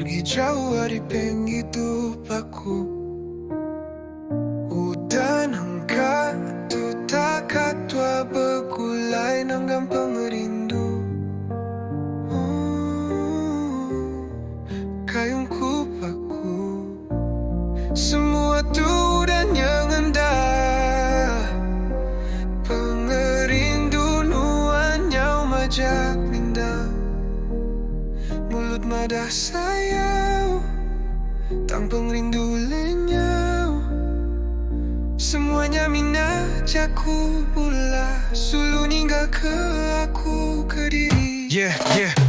Pergi jauh dari penghidup aku. Udah nangka tu takat tua begulai nanggam pengerindu. Kayung kupaku semua tu dan yang endah. Pengerindu nuan nyau majak minda. Mulut madah sayau tang pengerindu lenyau. Semuanya minat jaku pula. Sulu ninggal ke aku ke diri.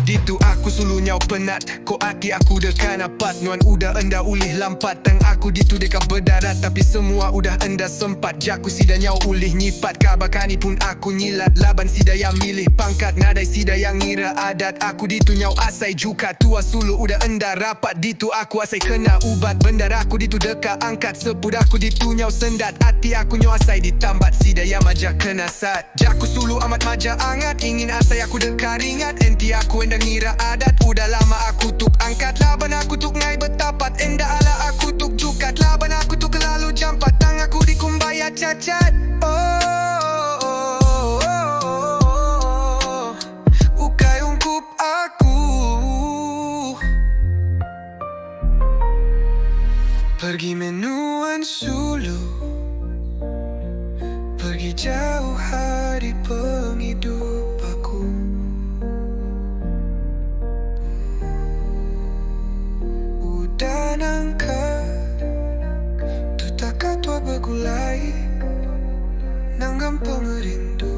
Ditu aku sulu nyau penat. Ko aki aku dekan apat. Nuan udah enda ulih lampat. Tang aku ditu dekat berdarat. Tapi semua udah enda sempat. Jaku sida nyau ulih nyipat. Kabakani pun aku nyilat. Laban sida yang milih pangkat. Nadai sida yang ngira adat. Aku ditu nyau asai juga. Tua sulu udah enda rapat. Ditu aku asai kena ubat. Bendar aku ditu dekat angkat. Sepud aku ditu nyau sendat. Hati aku nyau asai ditambat. Sida yang majak kena sat. Jaku sulu amat majak angat. Ingin asai aku dekat ringat. Enti aku endang ngira adat. Udah lama aku tuk angkat. Laban aku tuk ngai betapat. Enda ala aku tuk jukat. Laban aku tuk kelalu jampat. Tang aku dikumbaya cacat. Ukai ungkup aku. Pergi menuan sulu. Pergi jauh hari penghidup aku. Udah nangka tu takat tua begulai nanggam pengerindu.